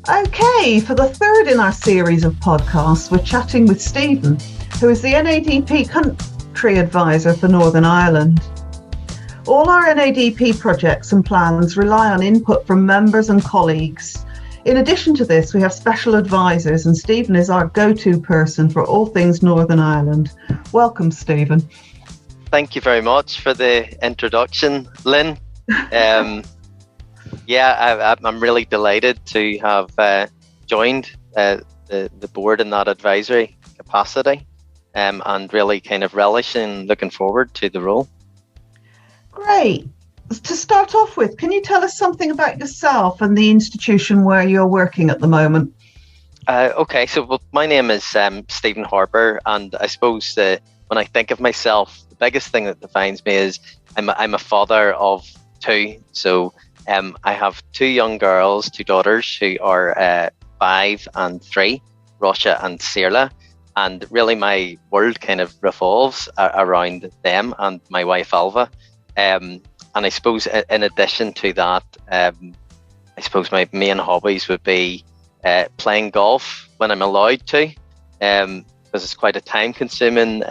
Okay, for the third in our series of podcasts, we're chatting with Stephen, who is the NADP Country Advisor for Northern Ireland. All our NADP projects and plans rely on input from members and colleagues. In addition to this, we have special advisors, and Stephen is our go-to person for all things Northern Ireland. Welcome, Stephen. Thank you very much for the introduction, Lynn. I'm really delighted to have joined the board in that advisory capacity, and really kind of relishing, looking forward to the role. Great. To start off with, can you tell us something about yourself and the institution where you're working at the moment? My name is Stephen Harper, and I suppose when I think of myself, the biggest thing that defines me is I'm a father of two. So I have two young girls, two daughters who are 5 and 3, Russia and Sirla. And really my world kind of revolves around them and my wife Alva. And I suppose in addition to that, I suppose my main hobbies would be playing golf when I'm allowed to, because it's quite a time-consuming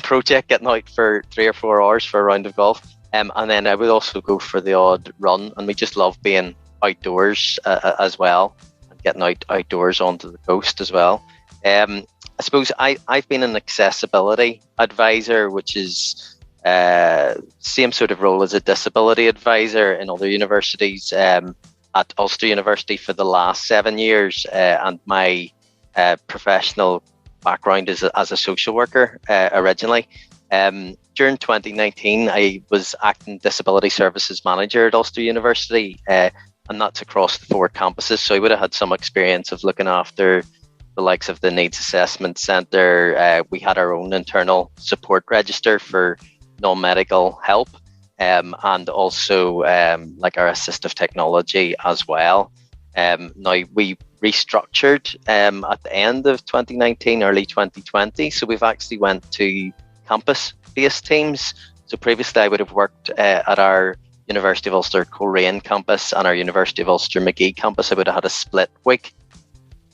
project, getting out for 3 or 4 hours for a round of golf. And then I would also go for the odd run, and we just love being outdoors as well, and getting outdoors onto the coast as well. I suppose I've been an accessibility advisor, which is same sort of role as a disability advisor in other universities, at Ulster University for the last 7 years, and my professional background is as a social worker originally. During 2019, I was acting disability services manager at Ulster University, and that's across the 4 campuses. So I would have had some experience of looking after the likes of the Needs Assessment Centre. We had our own internal support register for non-medical help, and also like our assistive technology as well. Now we restructured at the end of 2019, early 2020. So we've actually went to campus-based teams. So previously I would have worked at our University of Ulster Coleraine campus and our University of Ulster Magee campus. I would have had a split week,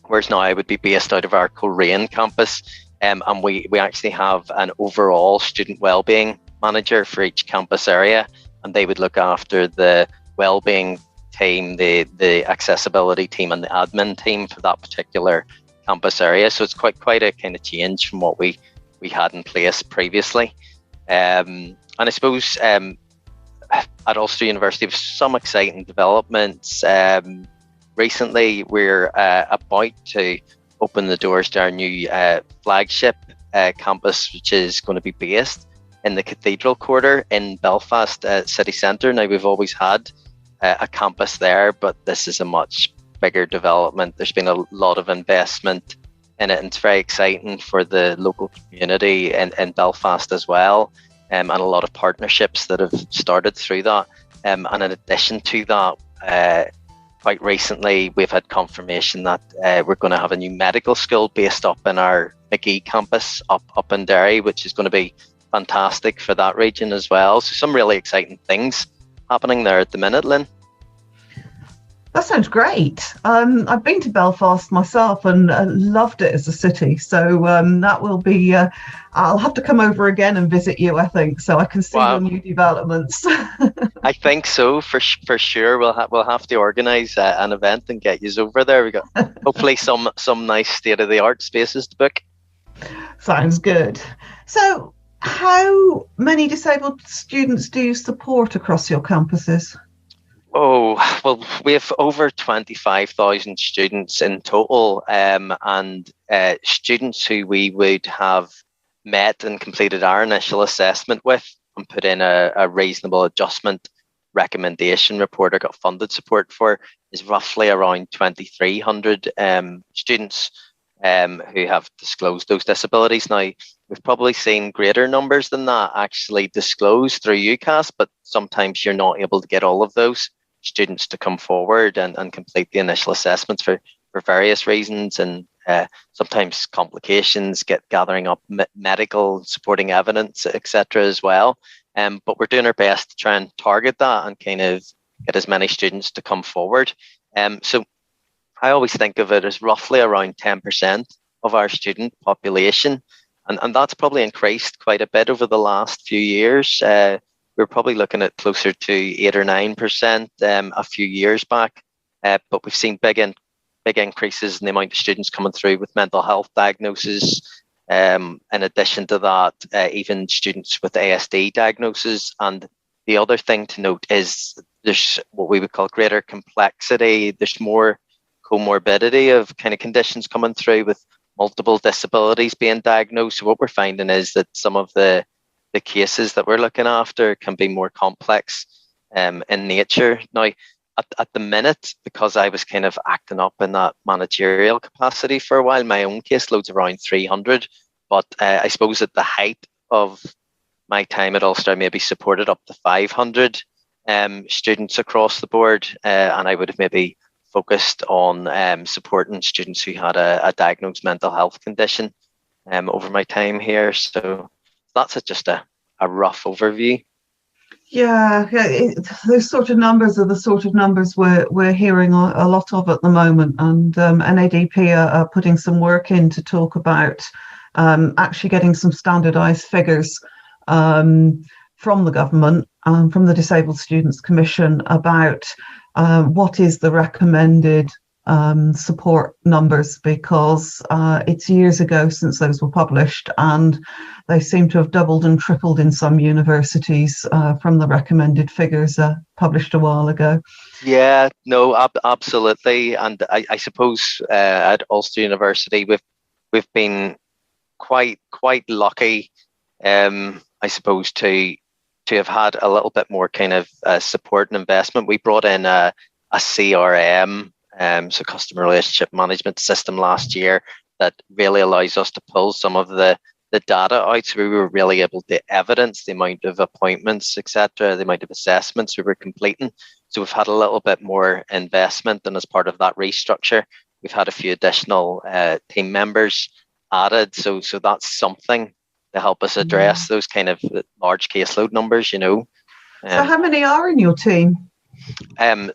whereas now I would be based out of our Coleraine campus. And we actually have an overall student wellbeing manager for each campus area, and they would look after the wellbeing team, the accessibility team, and the admin team for that particular campus area. So it's quite a kind of change from what we had in place previously. And I suppose at Ulster University, we have some exciting developments. Recently, we're about to open the doors to our new flagship campus, which is going to be based in the Cathedral Quarter in Belfast city centre. Now, we've always had a campus there, but this is a much bigger development. There's been a lot of investment in it, and it's very exciting for the local community in Belfast as well, and a lot of partnerships that have started through that. And in addition to that, quite recently we've had confirmation that we're going to have a new medical school based up in our Magee campus up in Derry, which is going to be fantastic for that region as well. So some really exciting things happening there at the minute, Lynn. That sounds great. I've been to Belfast myself and loved it as a city. So that will be, I'll have to come over again and visit you, I think, so I can see your new developments. I think so, for sure. We'll have to organise an event and get you over there. We got hopefully some nice state-of-the-art spaces to book. Sounds good. So how many disabled students do you support across your campuses? Oh, well, we have over 25,000 students in total, and students who we would have met and completed our initial assessment with and put in a reasonable adjustment recommendation report or got funded support for is roughly around 2,300 students who have disclosed those disabilities. Now, we've probably seen greater numbers than that actually disclosed through UCAS, but sometimes you're not able to get all of those students to come forward and complete the initial assessments for various reasons, and sometimes complications, gathering up medical supporting evidence, etc. as well. But we're doing our best to try and target that and kind of get as many students to come forward. So I always think of it as roughly around 10% of our student population. And that's probably increased quite a bit over the last few years. We're probably looking at closer to 8 or 9% a few years back. But we've seen big increases in the amount of students coming through with mental health diagnoses. In addition to that, even students with ASD diagnoses. And the other thing to note is there's what we would call greater complexity. There's more comorbidity of kind of conditions coming through with multiple disabilities being diagnosed. So what we're finding is that some of the cases that we're looking after can be more complex in nature. Now, at the minute, because I was kind of acting up in that managerial capacity for a while, my own caseload's around 300. But I suppose at the height of my time at Ulster, I maybe supported up to 500 students across the board. And I would have maybe focused on supporting students who had a diagnosed mental health condition over my time here. So that's just a rough overview. Yeah, those sort of numbers are the sort of numbers we're hearing a lot of at the moment, and NADP are putting some work in to talk about actually getting some standardised figures from the government, from the Disabled Students Commission, about what is the recommended support numbers, because it's years ago since those were published, and they seem to have doubled and tripled in some universities from the recommended figures published a while ago. Yeah, no, absolutely. And I suppose at Ulster University we've been quite lucky, I suppose, to have had a little bit more kind of support and investment. We brought in a CRM, so customer relationship management system, last year that really allows us to pull some of the data out. So we were really able to evidence the amount of appointments, etc., the amount of assessments we were completing. So we've had a little bit more investment, and as part of that restructure, we've had a few additional team members added. So that's something to help us address those kind of large caseload numbers, So how many are in your team?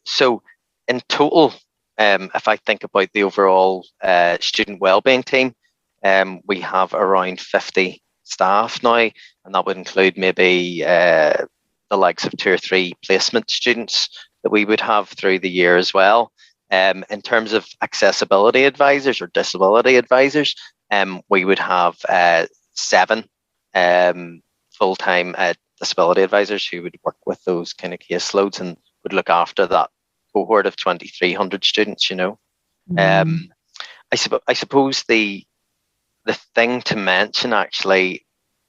So in total, if I think about the overall student wellbeing team, we have around 50 staff now, and that would include maybe the likes of 2 or 3 placement students that we would have through the year as well. In terms of accessibility advisors or disability advisors, we would have 7 full-time disability advisors who would work with those kind of caseloads and would look after that cohort of 2,300 students. I suppose the thing to mention actually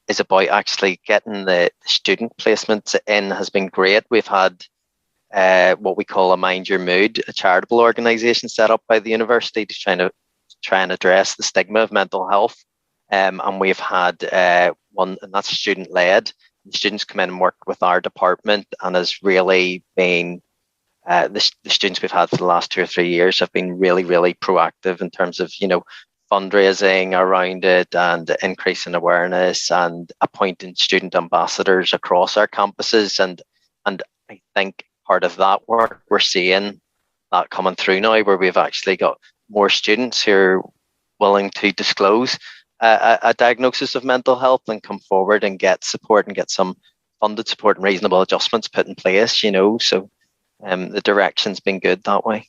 is about actually getting the student placements in has been great. We've had what we call a Mind Your Mood, a charitable organisation set up by the university to try and address the stigma of mental health. And we've had one, and that's student-led. The students come in and work with our department, and has really been the students we've had for the last 2 or 3 years have been really, really proactive in terms of, fundraising around it and increasing awareness and appointing student ambassadors across our campuses. And I think part of that work, we're seeing that coming through now, where we've actually got more students who are willing to disclose a diagnosis of mental health and come forward and get support and get some funded support and reasonable adjustments put in place, So the direction's been good that way.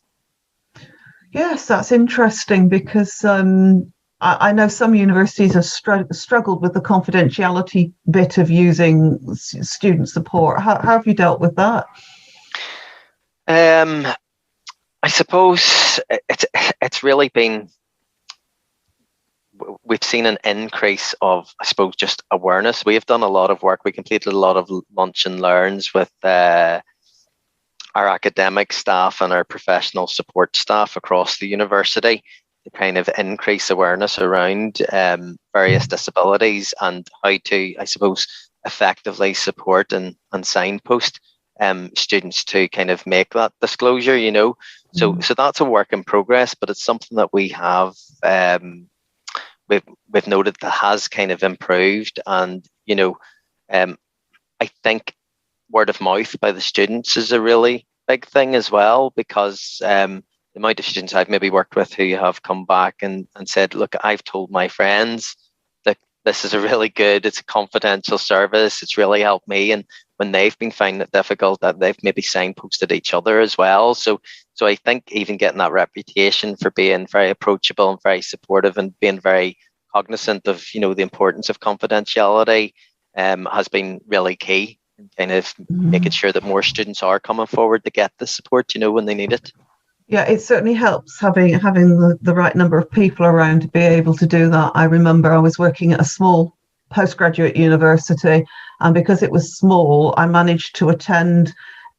Yes, that's interesting, because I know some universities have struggled with the confidentiality bit of using student support. How have you dealt with that? I suppose it's really been, we've seen an increase of, I suppose, just awareness. We have done a lot of work. We completed a lot of lunch and learns with our academic staff and our professional support staff across the university to kind of increase awareness around various disabilities and how to, I suppose, effectively support and signpost students to kind of make that disclosure, So that's a work in progress, but it's something that we have we've noted that has kind of improved. And I think word of mouth by the students is a really big thing as well, because the amount of students I've maybe worked with who have come back and said, look, I've told my friends that this is a really good, it's a confidential service, it's really helped me. And when they've been finding it difficult, that they've maybe signposted each other as well. So I think even getting that reputation for being very approachable and very supportive and being very cognizant of, you know, the importance of confidentiality has been really key in kind of making sure that more students are coming forward to get the support, you know, when they need it. Yeah, it certainly helps having the right number of people around to be able to do that. I remember I was working at a small postgraduate university, and because it was small, I managed to attend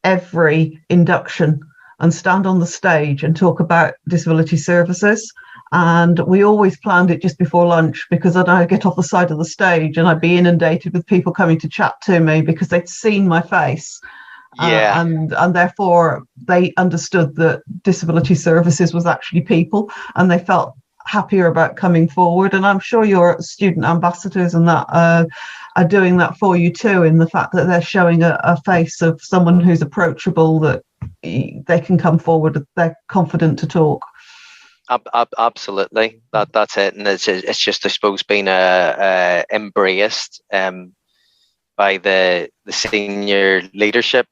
every induction and stand on the stage and talk about disability services. And we always planned it just before lunch, because then I'd get off the side of the stage and I'd be inundated with people coming to chat to me because they'd seen my face. Yeah. And therefore they understood that disability services was actually people, and they felt happier about coming forward. And I'm sure your student ambassadors and that are doing that for you too, in the fact that they're showing a face of someone who's approachable, that they can come forward, they're confident to talk. Absolutely, that's it. And it's just, I suppose, being embraced by the senior leadership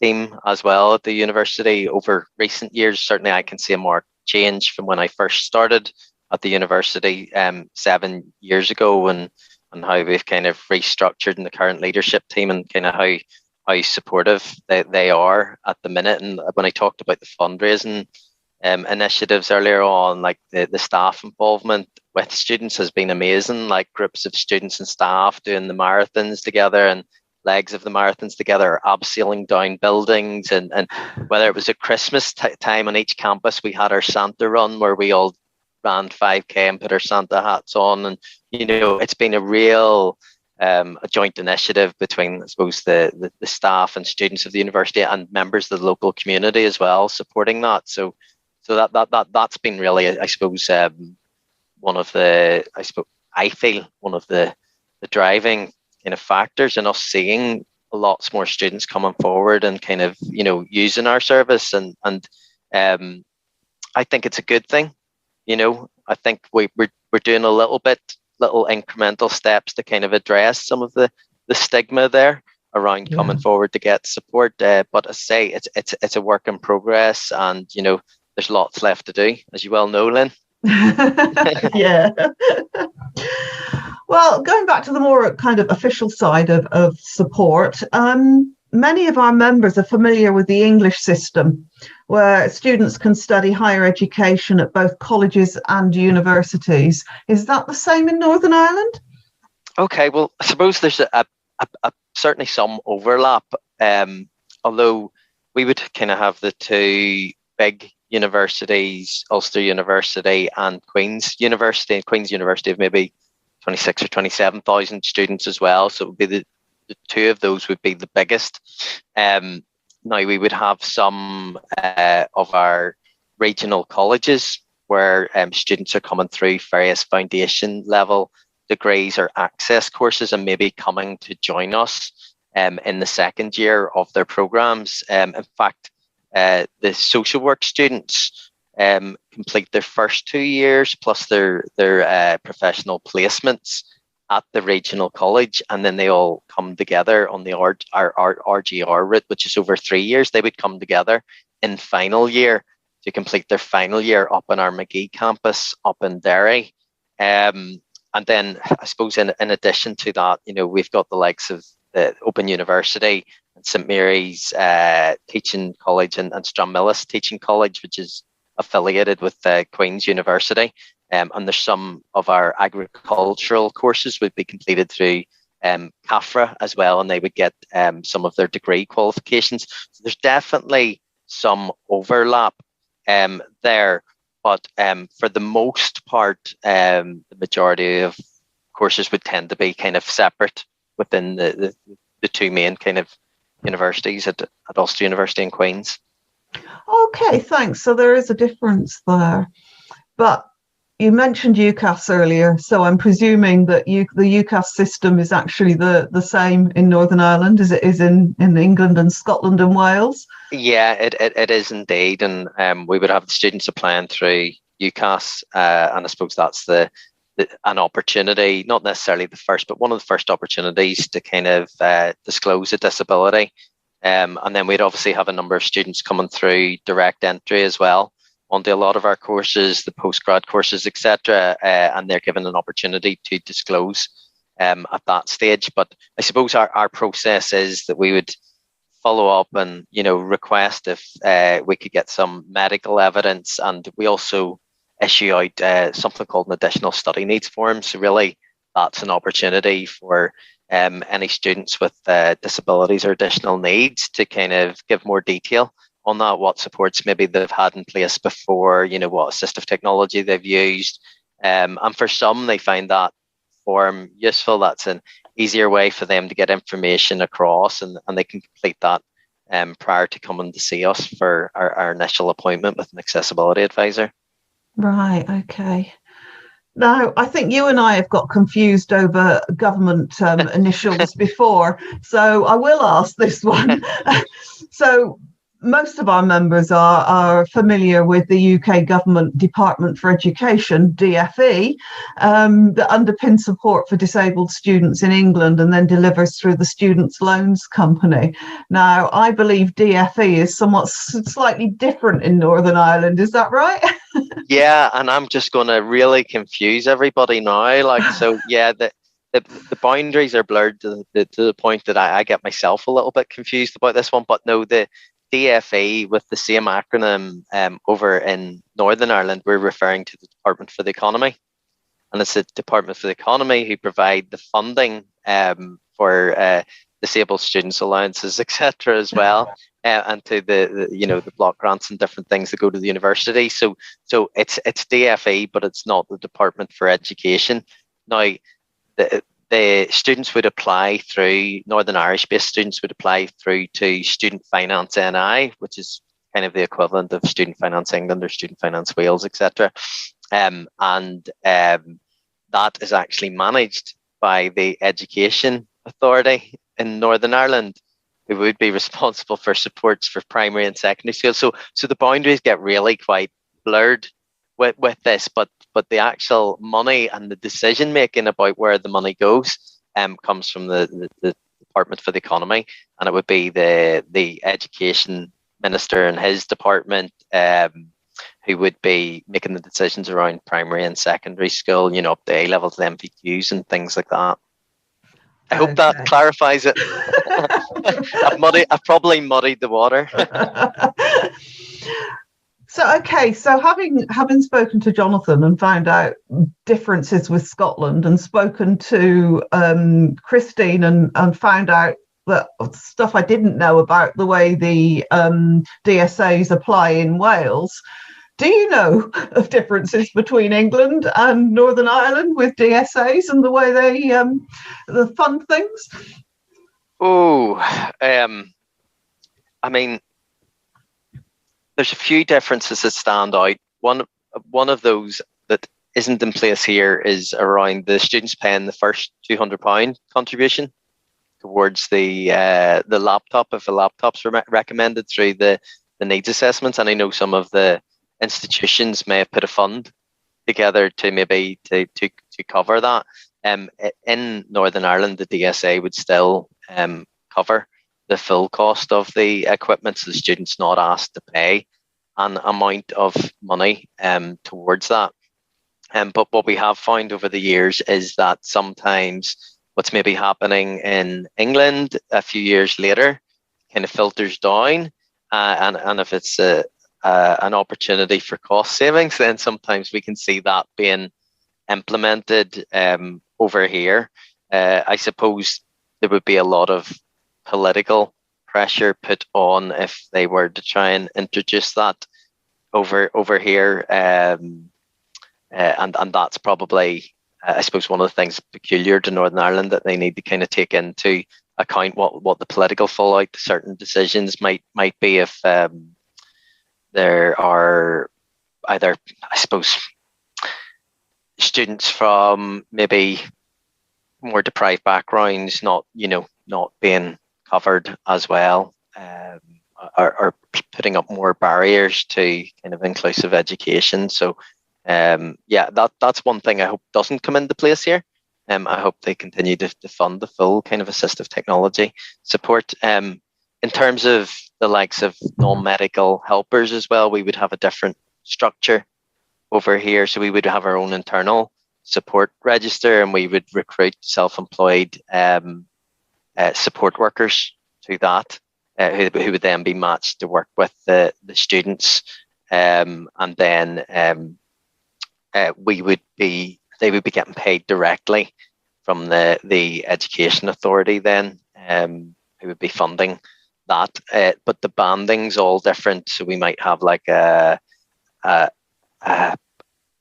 team as well at the university over recent years. Certainly I can see a marked change from when I first started at the university 7 years ago, and how we've kind of restructured in the current leadership team, and kind of how supportive they are at the minute. And when I talked about the fundraising initiatives earlier on, like the staff involvement with students has been amazing. Like groups of students and staff doing the marathons together, and legs of the marathons together, abseiling down buildings, and whether it was at Christmas time on each campus, we had our Santa run where we all ran 5K and put our Santa hats on. And you know, it's been a real a joint initiative between, I suppose, the staff and students of the university and members of the local community as well, supporting that. So that's been really, I suppose, one of the, I feel one of the driving kind of factors in us seeing lots more students coming forward and kind of, you know, using our service. And I think it's a good thing. You know, I think we're doing a little incremental steps to kind of address some of the stigma there around coming forward to get support. But I say it's a work in progress, and you know, there's lots left to do, as you well know, Lynn. Yeah. Well, going back to the more kind of official side of support, many of our members are familiar with the English system, where students can study higher education at both colleges and universities. Is that the same in Northern Ireland? Okay, well, I suppose there's a certainly some overlap, although we would kind of have the two big universities, Ulster University and Queen's University. Queen's University of maybe 26 or 27,000 students as well. So it would be the two of those would be the biggest. Now we would have some of our regional colleges where students are coming through various foundation level degrees or access courses and maybe coming to join us in the second year of their programs. In fact, the social work students complete their first 2 years plus their professional placements at the regional college, and then they all come together on the RGR route, which is over 3 years. They would come together in final year to complete their final year up on our McGee campus up in Derry. And then I suppose in addition to that, you know, we've got the likes of the Open University and St Mary's Teaching College and Stranmillis Teaching College, which is affiliated with Queen's University. And there's some of our agricultural courses would be completed through CAFRA as well, and they would get some of their degree qualifications. So there's definitely some overlap there, but for the most part, the majority of courses would tend to be kind of separate within the two main kind of universities at Ulster University and Queen's. Okay, thanks. So there is a difference there, but you mentioned UCAS earlier, so I'm presuming that the UCAS system is actually the same in Northern Ireland as it is in England and Scotland and Wales. Yeah, it is indeed, and we would have the students applying through UCAS, and I suppose that's an opportunity, not necessarily the first, but one of the first opportunities to kind of disclose a disability. And then we'd obviously have a number of students coming through direct entry as well onto a lot of our courses, the postgrad courses, etc. And they're given an opportunity to disclose at that stage. But I suppose our process is that we would follow up and request if we could get some medical evidence, and we also issue out something called an additional study needs form. So really, that's an opportunity for any students with disabilities or additional needs to kind of give more detail on that, what supports maybe they've had in place before, what assistive technology they've used. And for some, they find that form useful. That's an easier way for them to get information across, and they can complete that prior to coming to see us for our initial appointment with an accessibility advisor. Right, okay. Now, I think you and I have got confused over government initials before, so I will ask this one. So most of our members are familiar with the UK Government Department for Education, DFE, that underpins support for disabled students in England and then delivers through the Students' Loans Company. Now, I believe DFE is somewhat slightly different in Northern Ireland. Is that right? Yeah, and I'm just going to really confuse everybody now. The boundaries are blurred to the point that I get myself a little bit confused about this one. But no, the DFE, with the same acronym over in Northern Ireland, we're referring to the Department for the Economy. And it's the Department for the Economy who provide the funding for disabled students' allowances, etc. as well, and to the block grants and different things that go to the university. So it's DFE, but it's not the Department for Education. Now, the students would apply through, Northern Irish-based students would apply through to Student Finance NI, which is kind of the equivalent of Student Finance England or Student Finance Wales, etc. That is actually managed by the Education Authority in Northern Ireland, who would be responsible for supports for primary and secondary schools. So the boundaries get really quite blurred with this, but the actual money and the decision making about where the money goes comes from the Department for the Economy, and it would be the Education Minister and his department who would be making the decisions around primary and secondary school, up to A levels, MVQs and things like that. I hope that clarifies it. I've probably muddied the water. So having spoken to Jonathan and found out differences with Scotland, and spoken to Christine and found out that stuff I didn't know about the way the DSAs apply in Wales, do you know of differences between England and Northern Ireland with DSAs and the way they fund things? I mean, there's a few differences that stand out. One of those that isn't in place here is around the students paying the first £200 contribution towards the laptop, if a laptop's recommended through the needs assessments. And I know some of the institutions may have put a fund together to maybe to cover that. In Northern Ireland, the DSA would still cover the full cost of the equipment, so the student's not asked to pay an amount of money towards that. But what we have found over the years is that sometimes what's maybe happening in England a few years later kind of filters down, and if it's an opportunity for cost savings, then sometimes we can see that being implemented over here. I suppose there would be a lot of political pressure put on if they were to try and introduce that over here, and that's probably, I suppose, one of the things peculiar to Northern Ireland that they need to kind of take into account what the political fallout to certain decisions might be if there are either, I suppose, students from maybe more deprived backgrounds not being covered as well. are putting up more barriers to kind of inclusive education. So that's one thing I hope doesn't come into place here. I hope they continue to fund the full kind of assistive technology support. In terms of the likes of non-medical helpers as well, we would have a different structure over here. So we would have our own internal support register, and we would recruit self-employed support workers to that, who would then be matched to work with the students, and then they would be getting paid directly from the education authority then, who would be funding that. But the banding's all different. So we might have like a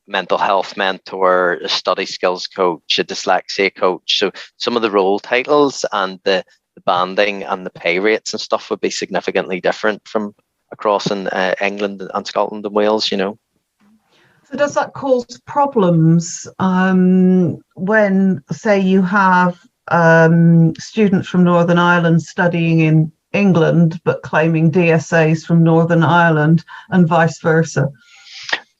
mental health mentor, a study skills coach, a dyslexia coach. So some of the role titles and the banding and the pay rates and stuff would be significantly different from across in England and Scotland and Wales, So does that cause problems when, say, you have students from Northern Ireland studying in England but claiming DSAs from Northern Ireland and vice versa?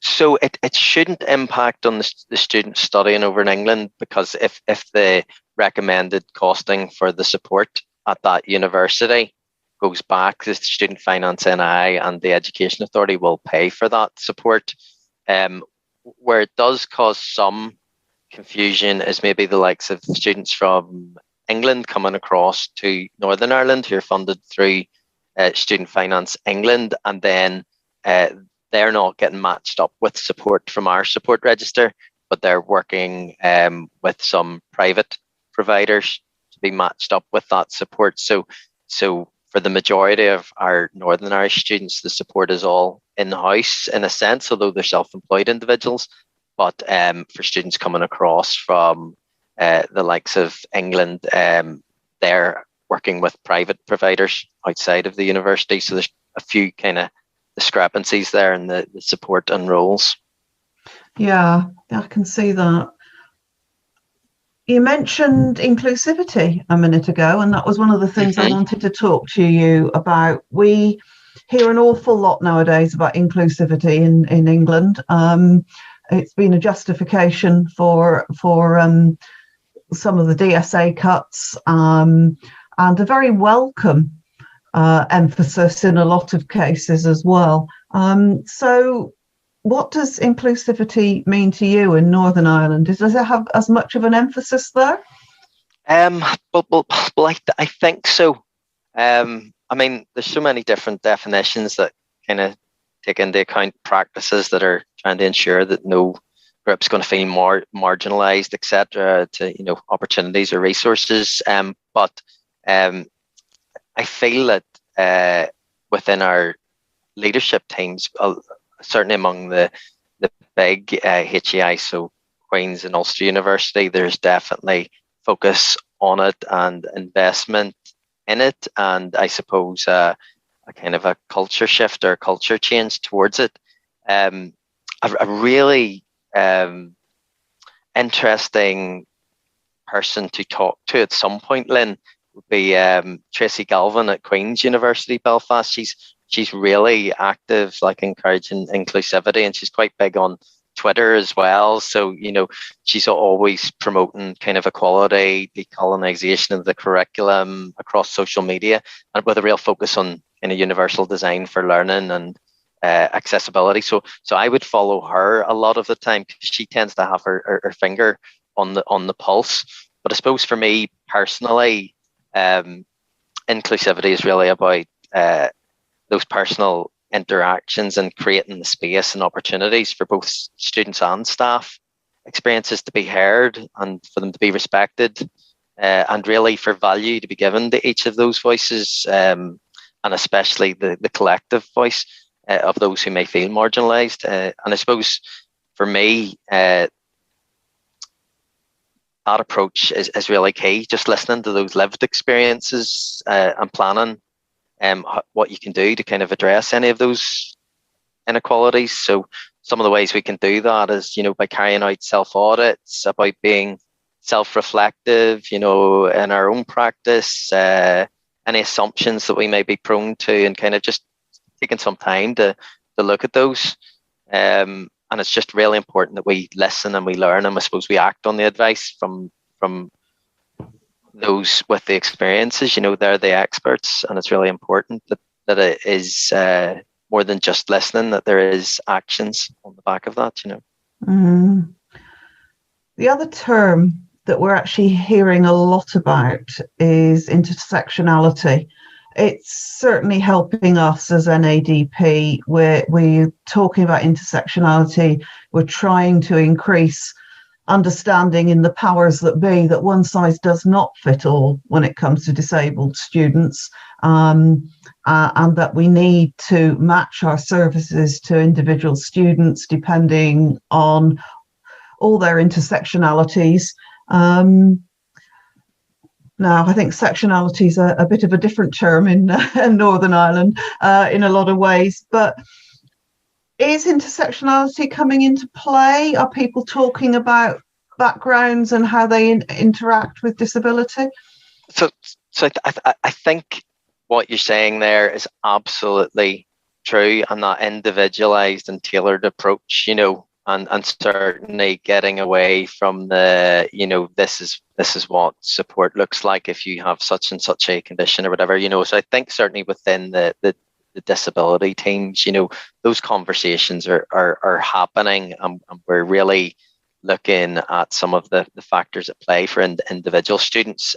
So it shouldn't impact on the students studying over in England, because if the recommended costing for the support at that university goes back, the Student Finance NI and the Education Authority will pay for that support. Where it does cause some confusion is maybe the likes of students from England coming across to Northern Ireland who are funded through Student Finance England, and then they're not getting matched up with support from our support register, but they're working with some private providers to be matched up with that support. So for the majority of our Northern Irish students, the support is all in-house in a sense, although they're self-employed individuals. But for students coming across from the likes of England, they're working with private providers outside of the university. So there's a few kind of discrepancies there in the support and roles. Yeah, I can see that. You mentioned inclusivity a minute ago, and that was one of the things I wanted to talk to you about. We hear an awful lot nowadays about inclusivity in England. It's been a justification for some of the DSA cuts, and a very welcome emphasis in a lot of cases as well. So what does inclusivity mean to you in Northern Ireland? Does it have as much of an emphasis there? Well, I think so. I mean, there's so many different definitions that kind of take into account practices that are trying to ensure that no group's going to feel more marginalised, etc., to opportunities or resources. But I feel that within our leadership teams, certainly among the big HEI, so Queen's and Ulster University, there's definitely focus on it and investment in it, and I suppose a kind of a culture shift or culture change towards it. A really interesting person to talk to at some point, Lynn, would be Tracy Galvin at Queen's University Belfast. She's really active, like encouraging inclusivity, and she's quite big on Twitter as well. So, she's always promoting kind of equality, decolonization of the curriculum across social media, and with a real focus on kind of universal design for learning and accessibility. So I would follow her a lot of the time, because she tends to have her finger on the pulse. But I suppose for me personally, inclusivity is really about those personal interactions and creating the space and opportunities for both students and staff experiences to be heard and for them to be respected, and really for value to be given to each of those voices, and especially the collective voice of those who may feel marginalised. And I suppose for me, that approach is really key, just listening to those lived experiences and planning what you can do to kind of address any of those inequalities. So some of the ways we can do that is, by carrying out self-audits, about being self-reflective, in our own practice, any assumptions that we may be prone to, and kind of just taking some time to look at those. And it's just really important that we listen and we learn, and I suppose we act on the advice from those with the experiences. They're the experts, and it's really important that it is more than just listening, that there is actions on the back of that. The other term that we're actually hearing a lot about is intersectionality. It's certainly helping us as NADP. We're talking about intersectionality. We're trying to increase understanding in the powers that be that one size does not fit all when it comes to disabled students, and that we need to match our services to individual students depending on all their intersectionalities. Now, I think sectionality is a bit of a different term in Northern Ireland in a lot of ways, but is intersectionality coming into play? Are people talking about backgrounds and how they interact with disability? So I think what you're saying there is absolutely true, and that individualized and tailored approach, and certainly getting away from the, this is what support looks like if you have such and such a condition or whatever, So I think certainly within the disability teams, those conversations are happening, and we're really looking at some of the factors at play for individual students.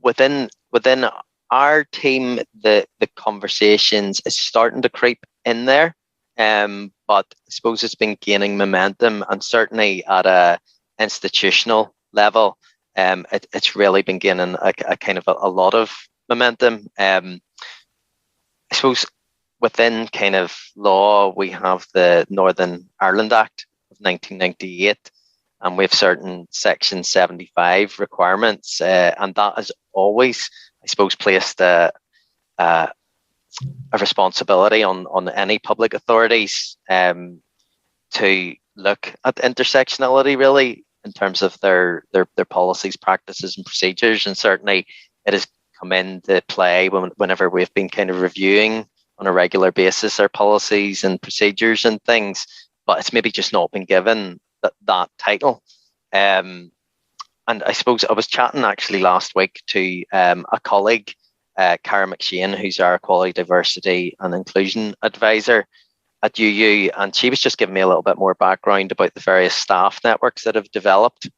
Within our team, the conversations is starting to creep in there. But I suppose it's been gaining momentum, and certainly at a institutional level, it's really been gaining a kind of a lot of momentum. I suppose within kind of law, we have the Northern Ireland Act of 1998, and we have certain Section 75 requirements, and that has always, I suppose, placed a responsibility on any public authorities to look at intersectionality, really, in terms of their policies, practices and procedures. And certainly it has come into play whenever we've been kind of reviewing on a regular basis our policies and procedures and things, but it's maybe just not been given that title. And I suppose I was chatting actually last week to a colleague, Cara McShane, who's our Equality, Diversity and Inclusion Advisor at UU, and she was just giving me a little bit more background about the various staff networks that have developed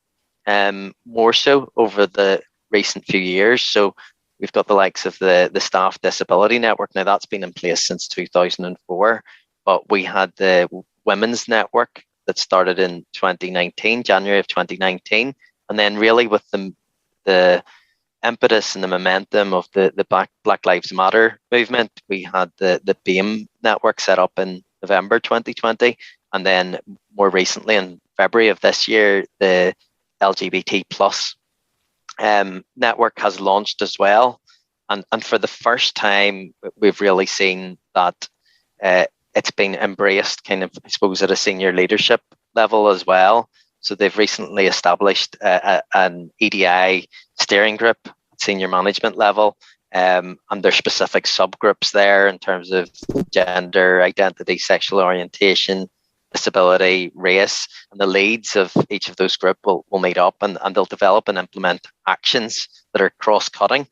more so over the recent few years. So we've got the likes of the Staff Disability Network. Now, that's been in place since 2004, but we had the Women's Network that started in 2019, January of 2019, and then really with the impetus and the momentum of the Black Lives Matter movement, we had the BAME network set up in November 2020, and then more recently in February of this year, the LGBT plus network has launched as well. And for the first time, we've really seen that it's been embraced kind of, I suppose, at a senior leadership level as well. So they've recently established an EDI steering group at senior management level, and there's specific subgroups there in terms of gender, identity, sexual orientation, disability, race, and the leads of each of those groups will meet up and they'll develop and implement actions that are cross-cutting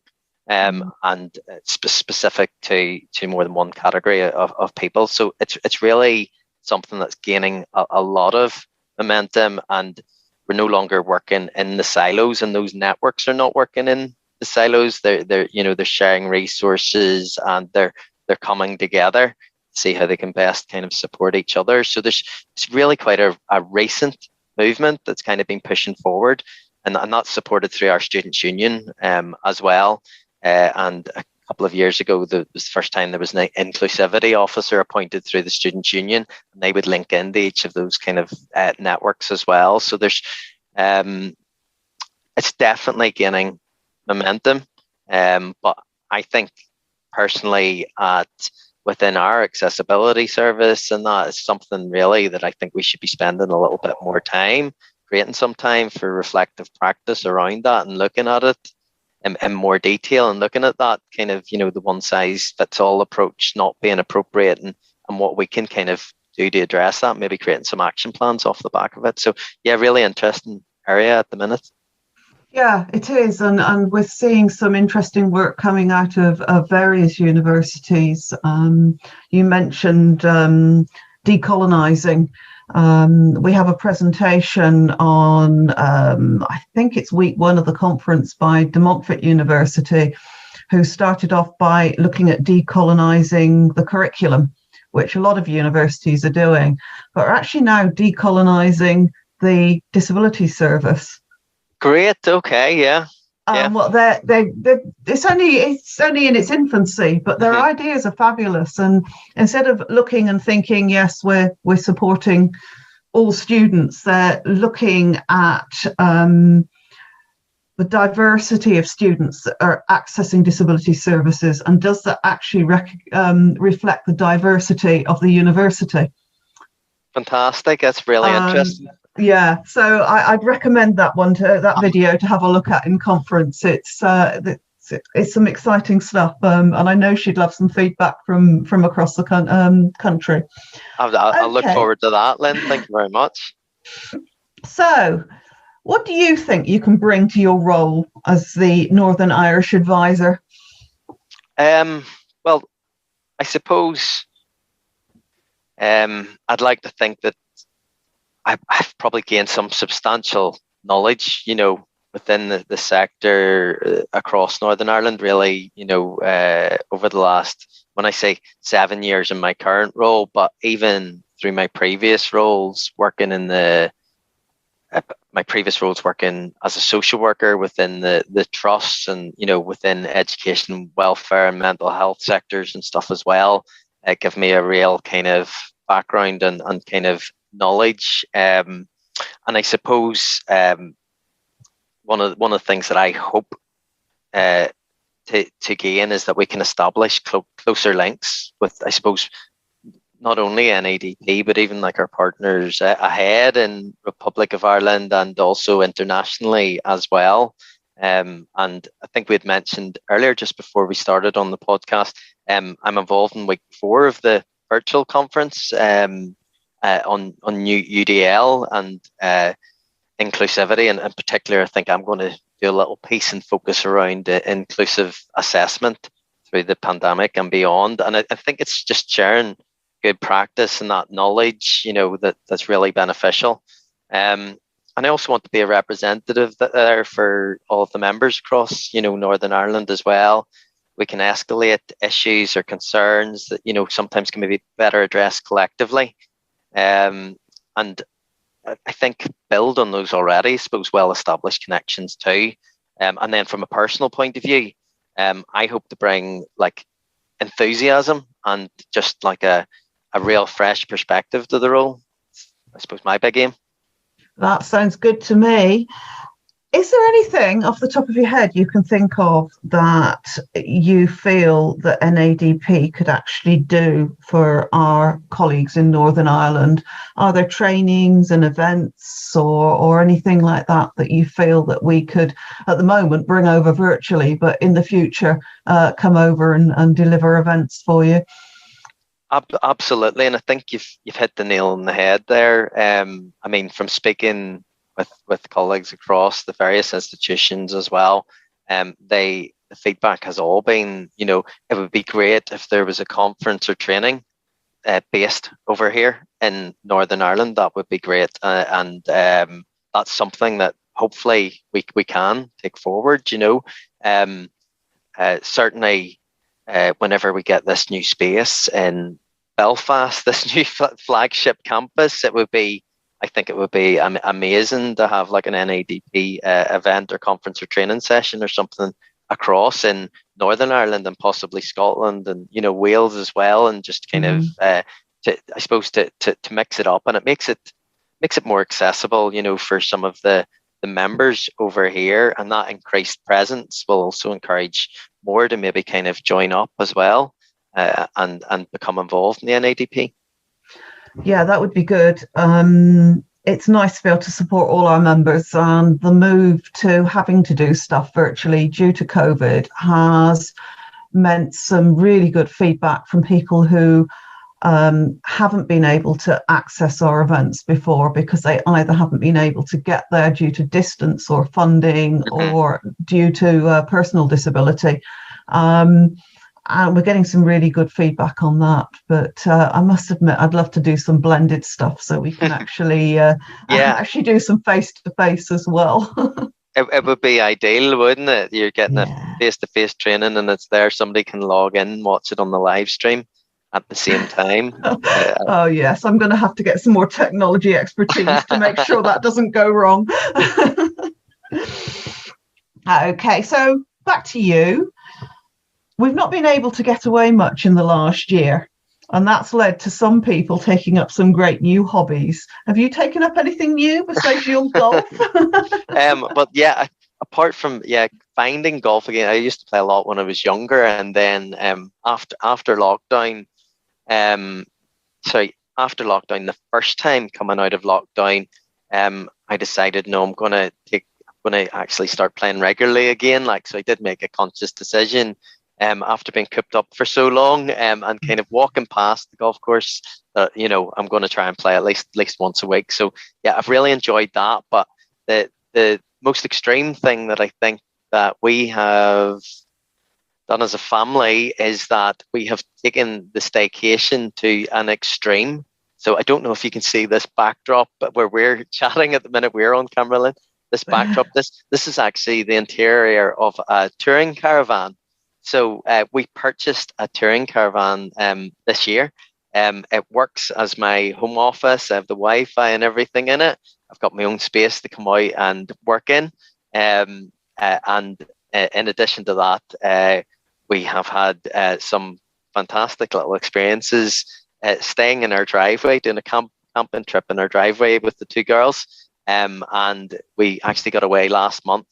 and specific to more than one category of people. So it's really something that's gaining a lot of momentum, and we're no longer working in the silos, and those networks are not working in the silos. They're sharing resources, and they're coming together to see how they can best kind of support each other. So it's really quite a recent movement that's kind of been pushing forward, and that's supported through our Students' Union as well. And a couple of years ago, was the first time there was an inclusivity officer appointed through the Students' Union, and they would link into each of those kind of networks as well. So there's it's definitely gaining momentum, but I think personally within our accessibility service, and that is something really that I think we should be spending a little bit more time, creating some time for reflective practice around that and looking at it. in more detail and looking at that kind of, the one size fits all approach not being appropriate, and what we can kind of do to address that, maybe creating some action plans off the back of it. So yeah, really interesting area at the minute. Yeah, it is. And we're seeing some interesting work coming out of various universities. You mentioned decolonizing. We have a presentation on, I think it's week one of the conference, by De Montfort University, who started off by looking at decolonizing the curriculum, which a lot of universities are doing, but are actually now decolonizing the disability service. Great. Okay. Yeah. Well, it's only in its infancy, but their ideas are fabulous. And instead of looking and thinking, yes, we're supporting all students, they're looking at the diversity of students that are accessing disability services, and does that actually reflect the diversity of the university? Fantastic. That's really interesting. Yeah, so I'd recommend that video to have a look at in conference. It's some exciting stuff, and I know she'd love some feedback from across the country. I'll look forward to that, Lynn. Thank you very much. So, what do you think you can bring to your role as the Northern Irish advisor? Well, I suppose I'd like to think that I've probably gained some substantial knowledge, within the sector across Northern Ireland, really, over the last, when I say 7 years in my current role, but even through my previous roles, working as a social worker within the trusts, and, within education, welfare and mental health sectors and stuff as well. It gave me a real kind of background and kind of knowledge, and I suppose one of the things that I hope to gain is that we can establish closer links with, I suppose, not only NADP but even like our partners ahead in Republic of Ireland and also internationally as well. And I think we had mentioned earlier, just before we started on the podcast, I'm involved in week 4 of the virtual conference on new UDL and inclusivity, and in particular, I think I'm going to do a little piece and focus around inclusive assessment through the pandemic and beyond. And I think it's just sharing good practice and that knowledge, that's really beneficial. And I also want to be a representative there for all of the members across, Northern Ireland as well. We can escalate issues or concerns that, sometimes can be better addressed collectively. And I think build on those already, I suppose, well-established connections too. And then from a personal point of view, I hope to bring like enthusiasm and just like a real fresh perspective to the role. I suppose my big aim. That sounds good to me. Is there anything off the top of your head you can think of that you feel that NADP could actually do for our colleagues in Northern Ireland? Are there trainings and events or anything like that you feel that we could, at the moment, bring over virtually, but in the future, come over and deliver events for you? Absolutely, and I think you've hit the nail on the head there. I mean, from speaking with colleagues across the various institutions as well, the feedback has all been, it would be great if there was a conference or training based over here in Northern Ireland. That would be great, and that's something that hopefully we can take forward. Certainly, whenever we get this new space in Belfast, this new flagship campus, I think it would be amazing to have like an NADP event or conference or training session or something across in Northern Ireland and possibly Scotland and Wales as well, and just kind of to mix it up, and it makes it more accessible, for some of the members over here, and that increased presence will also encourage more to maybe kind of join up as well and become involved in the NADP. Yeah, that would be good. it's nice to be able to support all our members, and the move to having to do stuff virtually due to COVID has meant some really good feedback from people who haven't been able to access our events before because they either haven't been able to get there due to distance or funding or due to personal disability. And we're getting some really good feedback on that. But I must admit, I'd love to do some blended stuff so we can actually actually do some face-to-face as well. It would be ideal, wouldn't it? You're getting a face-to-face training and it's there. Somebody can log in and watch it on the live stream at the same time. Oh, yes. I'm going to have to get some more technology expertise to make sure that doesn't go wrong. Okay, so back to you. We've not been able to get away much in the last year, and that's led to some people taking up some great new hobbies. Have you taken up anything new besides your golf? But yeah, apart from finding golf again, I used to play a lot when I was younger, and then after lockdown, the first time coming out of lockdown, I decided I'm going to actually start playing regularly again. So I did make a conscious decision. After being cooped up for so long, and kind of walking past the golf course, I'm going to try and play at least once a week. So yeah, I've really enjoyed that. But the most extreme thing that I think that we have done as a family is that we have taken the staycation to an extreme. So I don't know if you can see this backdrop, but where we're chatting at the minute, we're on camera, Lynn. This backdrop, this is actually the interior of a touring caravan. So we purchased a touring caravan this year. It works as my home office. I have the Wi-Fi and everything in it. I've got my own space to come out and work in. And in addition to that, we have had some fantastic little experiences staying in our driveway, doing a camping trip in our driveway with the two girls. And we actually got away last month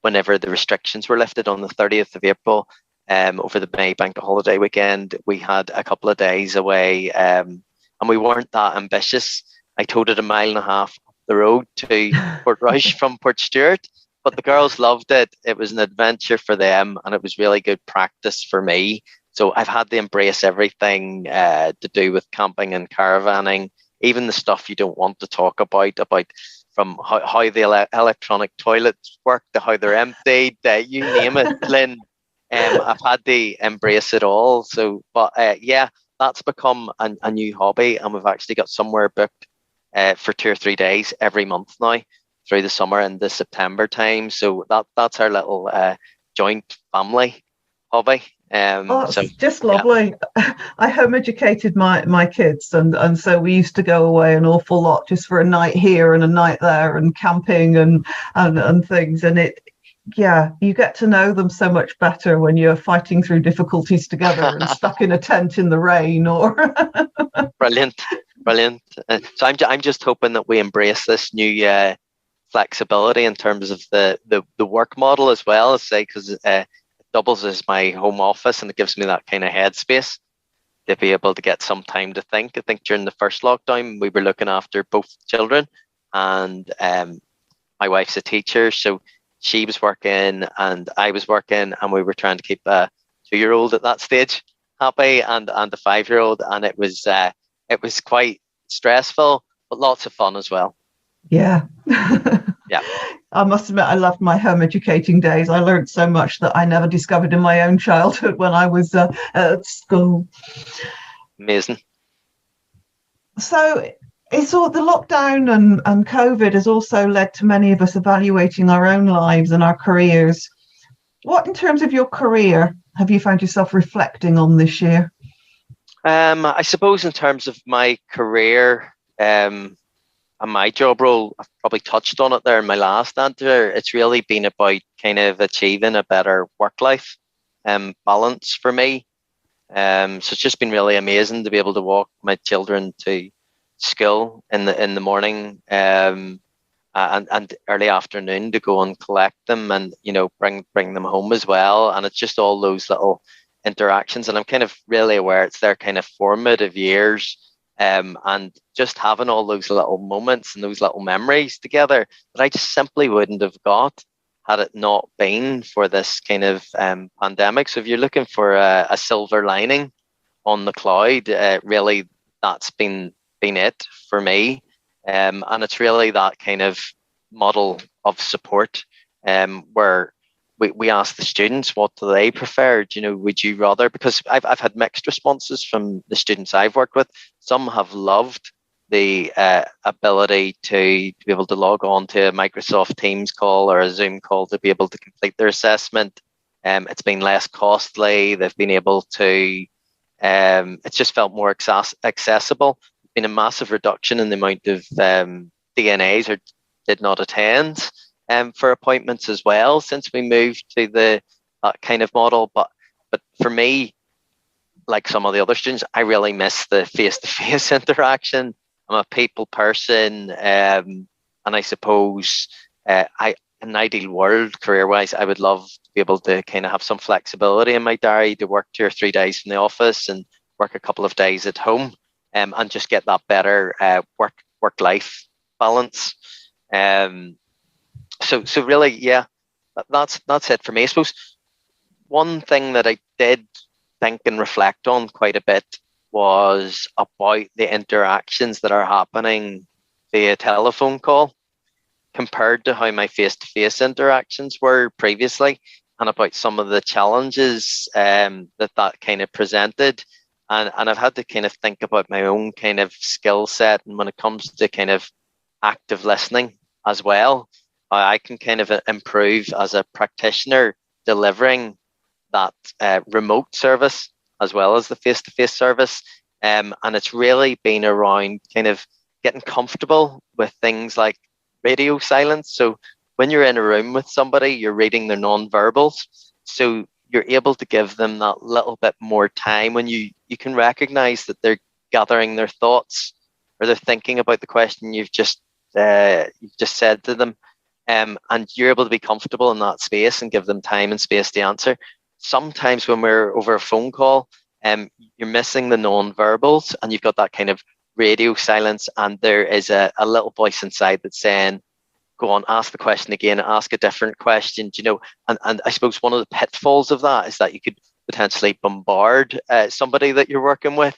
whenever the restrictions were lifted on the 30th of April, over the May bank holiday weekend. We had a couple of days away, and we weren't that ambitious. I towed it 1.5 miles up the road to Portrush from Portstewart, but the girls loved it. It was an adventure for them, and it was really good practice for me. So I've had to embrace everything to do with camping and caravanning, even the stuff you don't want to talk about from how the electronic toilets work to how they're emptied, you name it, Lynn. I've had to embrace it all. So, but that's become a new hobby, and we've actually got somewhere booked for 2 or 3 days every month now through the summer and the September time. So that's our little joint family hobby. It's just lovely. Yeah. I home educated my kids, and so we used to go away an awful lot just for a night here and a night there and camping and things. And you get to know them so much better when you're fighting through difficulties together and stuck in a tent in the rain or Brilliant. So I'm just hoping that we embrace this new flexibility in terms of the work model as well, because doubles as my home office, and it gives me that kind of headspace to be able to get some time to think. I think during the first lockdown, we were looking after both children, and my wife's a teacher, so she was working and I was working, and we were trying to keep a 2-year-old at that stage happy and a 5-year-old, and it was quite stressful, but lots of fun as well. Yeah. Yeah. I must admit, I loved my home educating days. I learned so much that I never discovered in my own childhood when I was at school. Amazing. So it's all the lockdown and COVID has also led to many of us evaluating our own lives and our careers. What, in terms of your career, have you found yourself reflecting on this year? I suppose in terms of my career, and my job role, I've probably touched on it there in my last answer. It's really been about kind of achieving a better work-life balance for me. So it's just been really amazing to be able to walk my children to school in the morning and early afternoon to go and collect them and bring them home as well. And it's just all those little interactions, and I'm kind of really aware it's their kind of formative years. and just having all those little moments and those little memories together that I just simply wouldn't have got had it not been for this kind of pandemic. So if you're looking for a silver lining on the cloud, really that's been it for me. And it's really that kind of model of support where we ask the students what do they prefer. Would you rather, because I've had mixed responses from the students I've worked with. Some have loved the ability to be able to log on to a Microsoft Teams call or a Zoom call to be able to complete their assessment. It's been less costly. They've been able to, it's just felt more accessible. There's been a massive reduction in the amount of DNAs or did not attend for appointments as well since we moved to the kind of model. But for me, like some of the other students, I really miss the face-to-face interaction. I'm a people person, and I suppose in an ideal world, career-wise, I would love to be able to kind of have some flexibility in my diary to work 2 or 3 days from the office and work a couple of days at home, and just get that better work-life balance. So really, yeah, that's it for me. I suppose one thing that I did think and reflect on quite a bit was about the interactions that are happening via telephone call compared to how my face-to-face interactions were previously, and about some of the challenges that kind of presented. And I've had to kind of think about my own kind of skill set, and when it comes to kind of active listening as well, I can kind of improve as a practitioner delivering that remote service as well as the face-to-face service. And it's really been around kind of getting comfortable with things like radio silence. So when you're in a room with somebody, you're reading their non-verbals. So you're able to give them that little bit more time when you can recognize that they're gathering their thoughts or they're thinking about the question you've just said to them. And you're able to be comfortable in that space and give them time and space to answer. Sometimes when we're over a phone call, you're missing the non-verbals and you've got that kind of radio silence, and there is a little voice inside that's saying, go on, ask the question again, ask a different question, and I suppose one of the pitfalls of that is that you could potentially bombard somebody that you're working with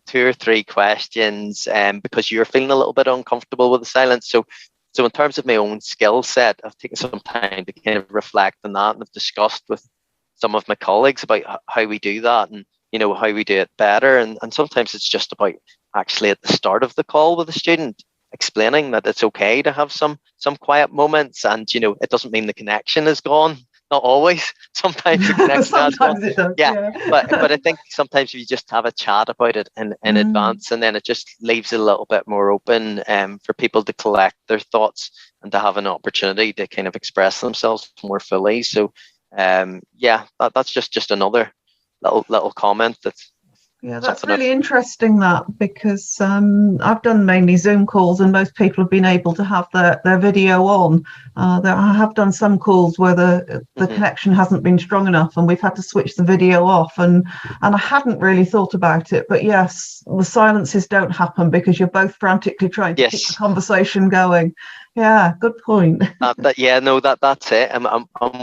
2 or 3 questions because you're feeling a little bit uncomfortable with the silence. So in terms of my own skill set, I've taken some time to kind of reflect on that, and I've discussed with some of my colleagues about how we do that and, how we do it better. And sometimes it's just about actually at the start of the call with the student, explaining that it's okay to have some quiet moments, and, it doesn't mean the connection is gone. Not always. Sometimes the connection has gone. It does, yeah. But I think sometimes if you just have a chat about it in advance, and then it just leaves it a little bit more open for people to collect their thoughts and to have an opportunity to kind of express themselves more fully. So that's just another little comment that's that's really interesting, that, because I've done mainly Zoom calls and most people have been able to have their video on. I have done some calls where the connection hasn't been strong enough and we've had to switch the video off, and I hadn't really thought about it, but yes, the silences don't happen because you're both frantically trying to keep the conversation going. Yeah, good point. That's it. And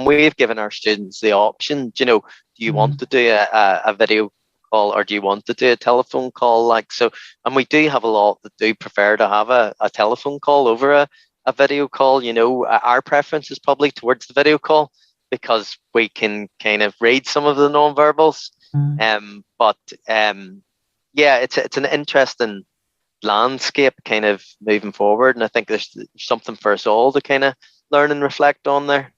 we've given our students the option, do you want to do a video call or do you want to do a telephone call? And we do have a lot that do prefer to have a telephone call over a video call. Our preference is probably towards the video call because we can kind of read some of the non-verbals. It's an interesting landscape kind of moving forward, and I think there's something for us all to kind of learn and reflect on there.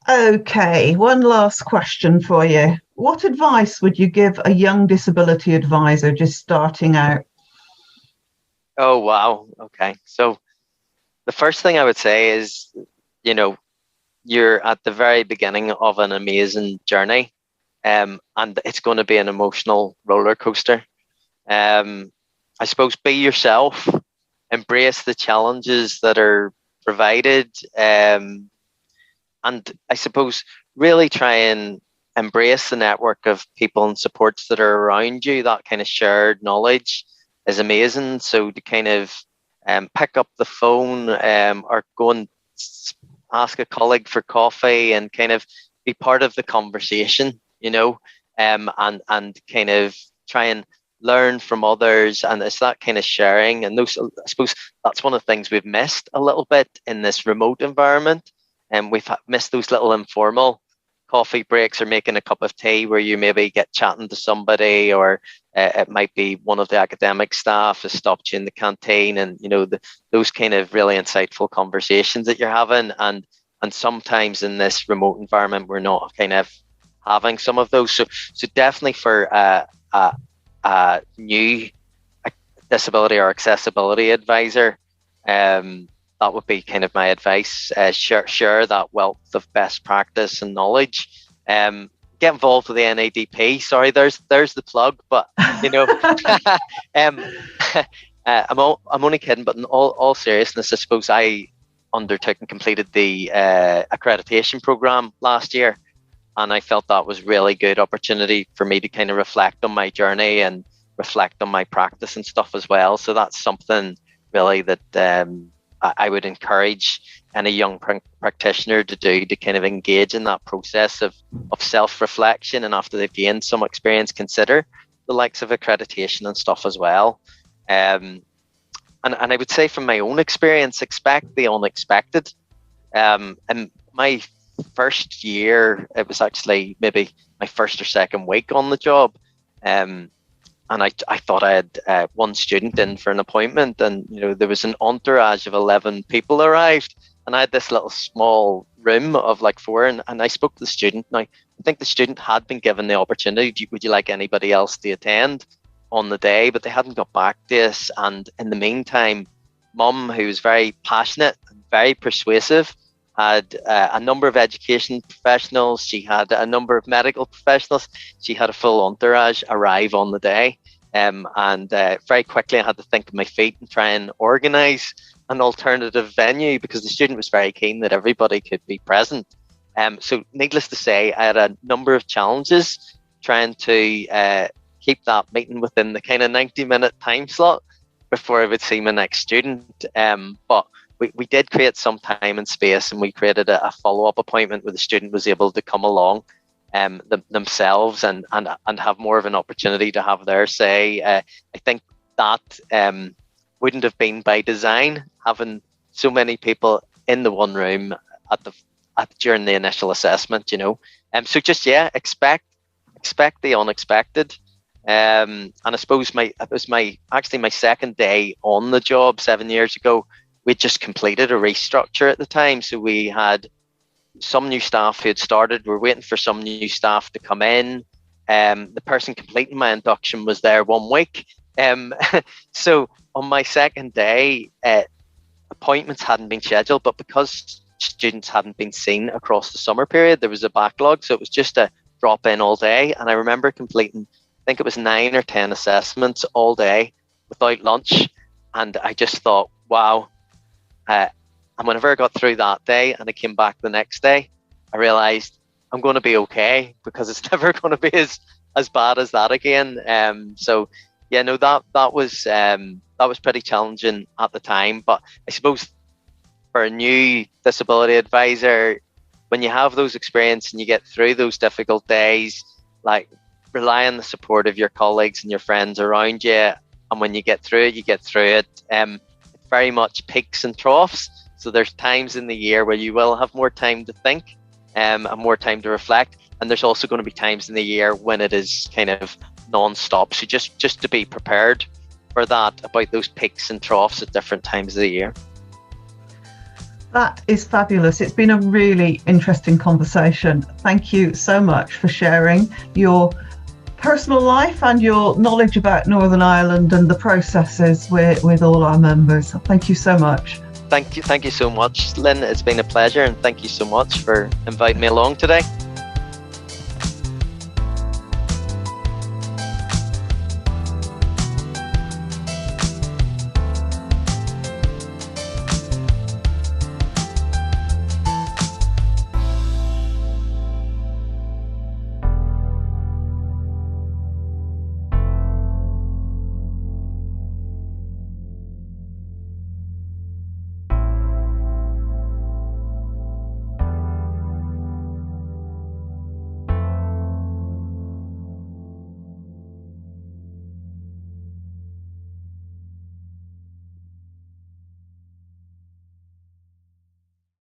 Okay, one last question for you. What advice would you give a young disability advisor just starting out? Oh, wow. Okay. So the first thing I would say is, you're at the very beginning of an amazing journey, and it's going to be an emotional roller coaster. I suppose be yourself, embrace the challenges that are provided, and I suppose really try and embrace the network of people and supports that are around you. That kind of shared knowledge is amazing. So to kind of pick up the phone or go and ask a colleague for coffee and kind of be part of the conversation, and kind of try and learn from others. And it's that kind of sharing. And those, I suppose that's one of the things we've missed a little bit in this remote environment. And we've missed those little informal coffee breaks or making a cup of tea where you maybe get chatting to somebody, or it might be one of the academic staff has stopped you in the canteen, and those kind of really insightful conversations that you're having. And sometimes in this remote environment, we're not kind of having some of those. So definitely for a new disability or accessibility advisor, that would be kind of my advice. Share that wealth of best practice and knowledge. Get involved with the NADP. Sorry, there's the plug, but I'm only kidding. But in all seriousness, I suppose I undertook and completed the accreditation program last year, and I felt that was really good opportunity for me to kind of reflect on my journey and reflect on my practice and stuff as well. So that's something really that I would encourage any young practitioner to do, to kind of engage in that process of self-reflection, and after they've gained some experience, consider the likes of accreditation and stuff as well. And I would say from my own experience, expect the unexpected. In my first year, it was actually maybe my first or second week on the job. And I thought I had one student in for an appointment, and there was an entourage of 11 people arrived, and I had this little small room of like 4, and I spoke to the student. Now, I think the student had been given the opportunity, would you like anybody else to attend on the day, but they hadn't got back to us. And in the meantime, Mum, who was very passionate and very persuasive, had a number of education professionals. She had a number of medical professionals. She had a full entourage arrive on the day. And very quickly I had to think on my feet and try and organise an alternative venue, because the student was very keen that everybody could be present. So needless to say, I had a number of challenges trying to keep that meeting within the kind of 90-minute time slot before I would see my next student. But we did create some time and space, and we created a follow-up appointment where the student was able to come along themselves and have more of an opportunity to have their say. I think that wouldn't have been by design, having so many people in the one room during the initial assessment, So just, expect the unexpected. And I suppose it was my second day on the job 7 years ago. We'd just completed a restructure at the time. So we had some new staff who had started. We're waiting for some new staff to come in. The person completing my induction was there 1 week. So on my second day, appointments hadn't been scheduled, but because students hadn't been seen across the summer period, there was a backlog. So it was just a drop in all day. And I remember completing, I think it was 9 or 10 assessments all day without lunch. And I just thought, wow. And whenever I got through that day and I came back the next day, I realized I'm going to be okay, because it's never going to be as bad as that again. So yeah, no, that was pretty challenging at the time. But I suppose for a new disability advisor, when you have those experiences and you get through those difficult days, like, rely on the support of your colleagues and your friends around you. And when you get through it, you get through it. It's very much peaks and troughs. So there's times in the year where you will have more time to think and more time to reflect. And there's also going to be times in the year when it is kind of non-stop. So just to be prepared for that, about those peaks and troughs at different times of the year. That is fabulous. It's been a really interesting conversation. Thank you so much for sharing your personal life and your knowledge about Northern Ireland and the processes with all our members. Thank you so much. Thank you so much, Lynn. It's been a pleasure, and thank you so much for inviting me along today.